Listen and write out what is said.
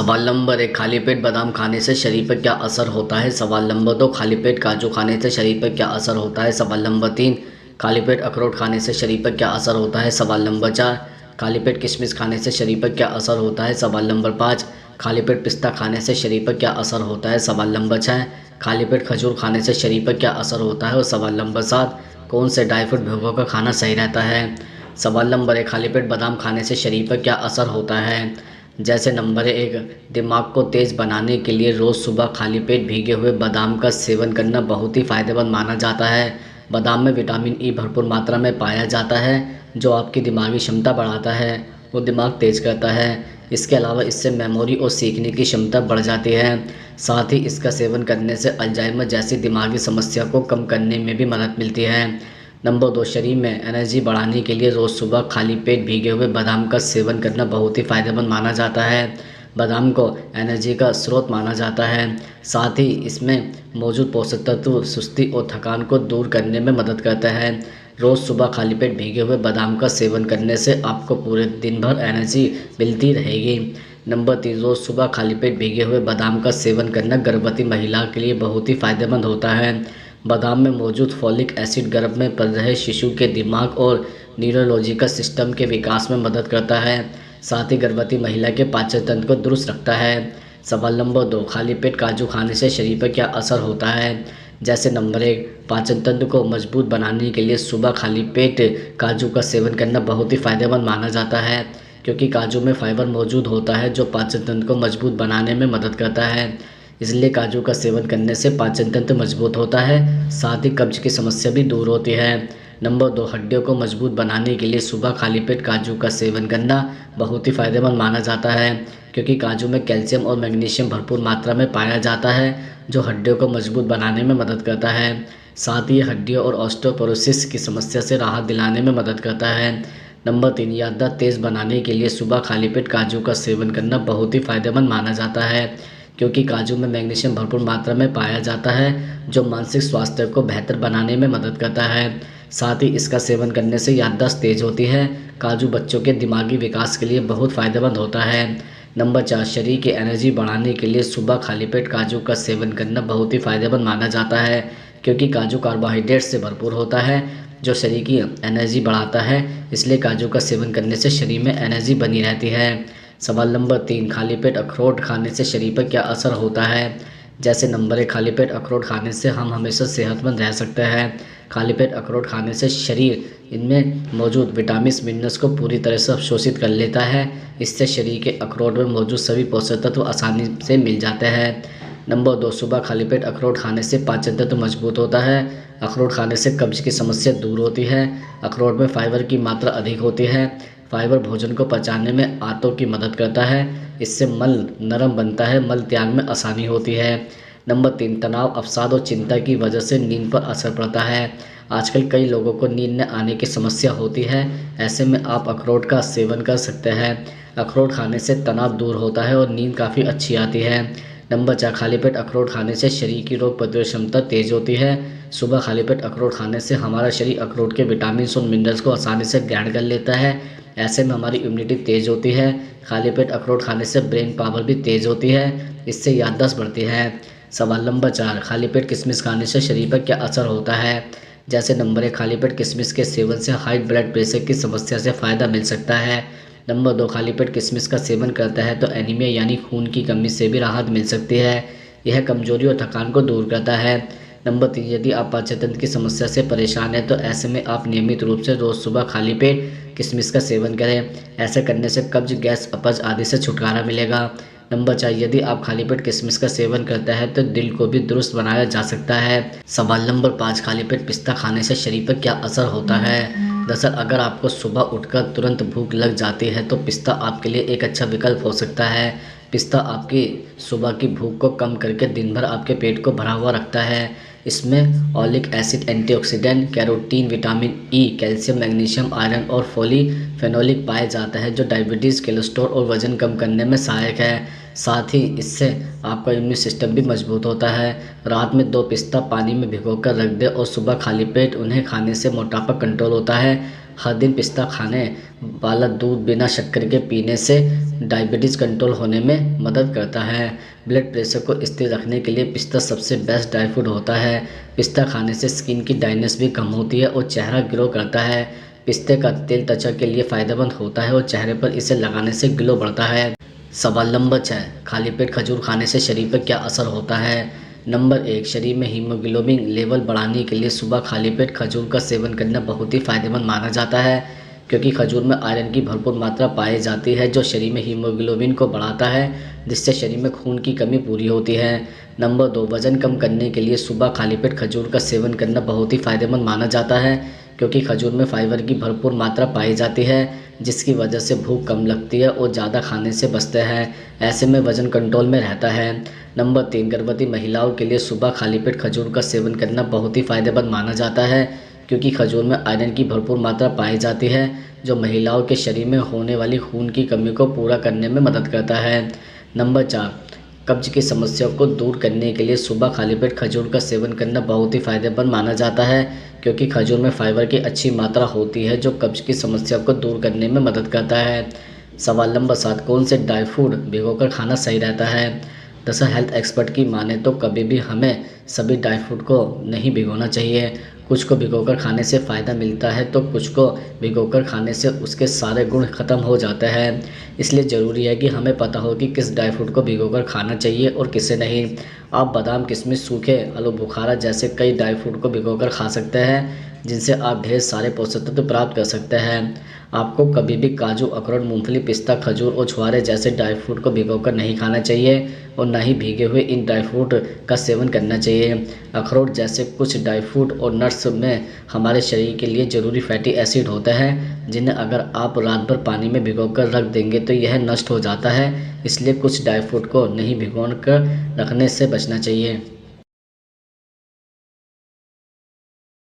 सवाल नंबर 1, खाली पेट बादाम खाने से शरीर पर क्या असर होता है। सवाल नंबर 2, खाली पेट काजू खाने से शरीर पर क्या असर होता है। सवाल नंबर 3, खाली पेट अखरोट खाने से शरीर पर क्या असर होता है। सवाल नंबर 4, खाली पेट किशमिश खाने से शरीर पर क्या असर होता है। सवाल नंबर 5, खाली पेट पिस्ता खाने से शरीर पर क्या असर होता है। सवाल नंबर 6, खाली पेट खजूर खाने से शरीर पर क्या असर होता है। और सवाल नंबर 7, कौन से ड्राई फ्रूट भिगो कर खाना सही रहता है। सवाल नंबर 1, खाली पेट बादाम खाने से शरीर पर क्या असर होता है। जैसे नंबर 1, दिमाग को तेज़ बनाने के लिए रोज़ सुबह खाली पेट भीगे हुए बादाम का सेवन करना बहुत ही फ़ायदेमंद माना जाता है। बादाम में विटामिन ई भरपूर मात्रा में पाया जाता है, जो आपकी दिमागी क्षमता बढ़ाता है और दिमाग तेज़ करता है। इसके अलावा इससे मेमोरी और सीखने की क्षमता बढ़ जाती है। साथ ही इसका सेवन करने से अल्जाइमर जैसी दिमागी समस्या को कम करने में भी मदद मिलती है। नंबर 2, शरीर में एनर्जी बढ़ाने के लिए रोज़ सुबह खाली पेट भीगे हुए बादाम का सेवन करना बहुत ही फ़ायदेमंद माना जाता है। बादाम को एनर्जी का स्रोत माना जाता है। साथ ही इसमें मौजूद पोषक तत्व सुस्ती और थकान को दूर करने में मदद करता है। रोज़ सुबह खाली पेट भीगे हुए बादाम का सेवन करने से आपको पूरे दिन भर एनर्जी मिलती रहेगी। नंबर 3, रोज़ सुबह खाली पेट भीगे हुए बादाम का सेवन करना गर्भवती महिला के लिए बहुत ही फ़ायदेमंद होता है। बादाम में मौजूद फॉलिक एसिड गर्भ में पल रहे शिशु के दिमाग और न्यूरोलॉजिकल सिस्टम के विकास में मदद करता है। साथ ही गर्भवती महिला के पाचन तंत्र को दुरुस्त रखता है। सवाल नंबर 2, खाली पेट काजू खाने से शरीर पर क्या असर होता है। जैसे नंबर 1, पाचन तंत्र को मजबूत बनाने के लिए सुबह खाली पेट काजू का सेवन करना बहुत ही फ़ायदेमंद माना जाता है, क्योंकि काजू में फाइबर मौजूद होता है जो पाचन तंत्र को मजबूत बनाने में मदद करता है। इसलिए काजू का सेवन करने से पाचन तंत्र मजबूत होता है। साथ ही कब्ज की समस्या भी दूर होती है। नंबर 2, हड्डियों को मजबूत बनाने के लिए सुबह खाली पेट काजू का सेवन करना बहुत ही फ़ायदेमंद माना जाता है, क्योंकि काजू में कैल्शियम और मैग्नीशियम भरपूर मात्रा में पाया जाता है, जो हड्डियों को मजबूत बनाने में मदद करता है। साथ ही हड्डियों और ऑस्टियोपोरोसिस की समस्या से राहत दिलाने में मदद करता है। नंबर 3, याददाश्त तेज़ बनाने के लिए सुबह खाली पेट काजू का सेवन करना बहुत ही फ़ायदेमंद माना जाता है, क्योंकि काजू में मैग्नीशियम भरपूर मात्रा में पाया जाता है, जो मानसिक स्वास्थ्य को बेहतर बनाने में मदद करता है। साथ ही इसका सेवन करने से याददाश्त तेज होती है। काजू बच्चों के दिमागी विकास के लिए बहुत फ़ायदेमंद होता है। नंबर 4, शरीर की एनर्जी बढ़ाने के लिए सुबह खाली पेट काजू का सेवन करना बहुत ही फ़ायदेमंद माना जाता है, क्योंकि काजू कार्बोहाइड्रेट से भरपूर होता है, जो शरीर की एनर्जी बढ़ाता है। इसलिए काजू का सेवन करने से शरीर में एनर्जी बनी रहती है। सवाल नंबर 3, खाली पेट अखरोट खाने से शरीर पर क्या असर होता है। जैसे नंबर 1, खाली पेट अखरोट खाने से हम हमेशा सेहतमंद रह सकते हैं। खाली पेट अखरोट खाने से शरीर इनमें मौजूद विटामिन मिनरल्स को पूरी तरह से अवशोषित कर लेता है। इससे शरीर के अखरोट में मौजूद सभी पोषक तत्व आसानी से मिल जाते हैं। नंबर 2, सुबह खाली पेट अखरोट खाने से पाचन तंत्र मजबूत होता है। अखरोट खाने से कब्ज की समस्या दूर होती है। अखरोट में फाइबर की मात्रा अधिक होती है। फाइबर भोजन को पचाने में आंतों की मदद करता है। इससे मल नरम बनता है, मल त्याग में आसानी होती है। नंबर 3, तनाव, अवसाद और चिंता की वजह से नींद पर असर पड़ता है। आजकल कई लोगों को नींद न आने की समस्या होती है। ऐसे में आप अखरोट का सेवन कर सकते हैं। अखरोट खाने से तनाव दूर होता है और नींद काफ़ी अच्छी आती है। नंबर 4, खाली पेट अखरोट खाने से शरीर की रोग प्रतिरोधक क्षमता तेज होती है। सुबह खाली पेट अखरोट खाने से हमारा शरीर अखरोट के विटामिन और मिनरल्स को आसानी से ग्रहण कर लेता है। ऐसे में हमारी इम्यूनिटी तेज़ होती है। खाली पेट अखरोट खाने से ब्रेन पावर भी तेज़ होती है। इससे याददाश्त बढ़ती है। सवाल नंबर 4, खाली पेट किशमिश खाने से शरीर पर क्या असर होता है। जैसे नंबर 1, खाली पेट किशमिश के सेवन से हाई ब्लड प्रेशर की समस्या से फ़ायदा मिल सकता है। नंबर 2, खाली पेट किशमिश का सेवन करता है तो एनीमिया यानी खून की कमी से भी राहत मिल सकती है। यह कमजोरी और थकान को दूर करता है। नंबर 3, यदि आप पाचन तंत्र की समस्या से परेशान हैं तो ऐसे में आप नियमित रूप से रोज़ सुबह खाली पेट किशमिश का सेवन करें। ऐसा करने से कब्ज, गैस, अपच आदि से छुटकारा मिलेगा। नंबर 4, यदि आप खाली पेट किशमिश का सेवन करते हैं तो दिल को भी दुरुस्त बनाया जा सकता है। सवाल नंबर 5, खाली पेट पिस्ता खाने से शरीर पर क्या असर होता है। दरअसल अगर आपको सुबह उठकर तुरंत भूख लग जाती है तो पिस्ता आपके लिए एक अच्छा विकल्प हो सकता है। पिस्ता आपकी सुबह की भूख को कम करके दिन भर आपके पेट को भरा हुआ रखता है। इसमें oleic acid, antioxidant, carotene, vitamin E, calcium, magnesium, iron और पॉलीफेनोलिक पाया जाता है, जो डायबिटीज़, कोलेस्ट्रॉल और वजन कम करने में सहायक है। साथ ही इससे आपका इम्यून सिस्टम भी मजबूत होता है। रात में 2 पिस्ता पानी में भिगोकर रख दें और सुबह खाली पेट उन्हें खाने से मोटापा कंट्रोल होता है हर दिन पिस्ता खाने वाला दूध बिना शक्कर के पीने से डायबिटीज़ कंट्रोल होने में मदद करता है। ब्लड प्रेशर को स्थिर रखने के लिए पिस्ता सबसे बेस्ट ड्राई फ्रूट होता है। पिस्ता खाने से स्किन की ड्राइनेस भी कम होती है और चेहरा ग्लो करता है। पिस्ते का तेल त्वचा के लिए फ़ायदेमंद होता है और चेहरे पर इसे लगाने से ग्लो बढ़ता है। सवाल नंबर 6, खाली पेट खजूर खाने से शरीर पर क्या असर होता है? नंबर 1, शरीर में हीमोग्लोबिन लेवल बढ़ाने के लिए सुबह खाली पेट खजूर का सेवन करना बहुत ही फायदेमंद माना जाता है, क्योंकि खजूर में आयरन की भरपूर मात्रा पाई जाती है जो शरीर में हीमोग्लोबिन को बढ़ाता है, जिससे शरीर में खून की कमी पूरी होती है। नंबर 2, वजन कम करने के लिए सुबह खाली पेट खजूर का सेवन करना बहुत ही फायदेमंद माना जाता है, क्योंकि खजूर में फाइबर की भरपूर मात्रा पाई जाती है, जिसकी वजह से भूख कम लगती है और ज़्यादा खाने से बचते हैं। ऐसे में वजन कंट्रोल में रहता है। नंबर 3, गर्भवती महिलाओं के लिए सुबह खाली पेट खजूर का सेवन करना बहुत ही फायदेमंद माना जाता है, क्योंकि खजूर में आयरन की भरपूर मात्रा पाई जाती है जो महिलाओं के शरीर में होने वाली खून की कमी को पूरा करने में मदद करता है। नंबर 4, कब्ज की समस्या को दूर करने के लिए सुबह खाली पेट खजूर का सेवन करना बहुत ही फायदेमंद माना जाता है, क्योंकि खजूर में फाइबर की अच्छी मात्रा होती है जो कब्ज की समस्या को दूर करने में मदद करता है। सवाल नंबर 7, कौन से ड्राई फ्रूट भिगोकर खाना सही रहता है? दरअसल हेल्थ एक्सपर्ट की माने तो कभी भी हमें सभी ड्राई फ्रूट को नहीं भिगोना चाहिए। कुछ को भिगोकर खाने से फ़ायदा मिलता है तो कुछ को भिगोकर खाने से उसके सारे गुण ख़त्म हो जाते हैं। इसलिए ज़रूरी है कि हमें पता हो कि किस ड्राई फ्रूट को भिगोकर खाना चाहिए और किसे नहीं। आप बादाम, किशमिश, सूखे आलू बुखारा जैसे कई ड्राई फ्रूट को भिगोकर खा सकते हैं, जिनसे आप ढेर सारे पोषक तत्व प्राप्त कर सकते हैं। आपको कभी भी काजू, अखरोट, मूंगफली, पिस्ता, खजूर और छुहारे जैसे ड्राई फ्रूट को भिगोकर नहीं खाना चाहिए और ना ही भीगे हुए इन ड्राई फ्रूट का सेवन करना चाहिए। अखरोट जैसे कुछ ड्राई फ्रूट और नट्स में हमारे शरीर के लिए ज़रूरी फैटी एसिड होते हैं, जिन्हें अगर आप रात भर पानी में भिगोकर रख देंगे तो यह नष्ट हो जाता है। इसलिए कुछ ड्राई फ्रूट को नहीं भिगोकर रखने से बचना चाहिए।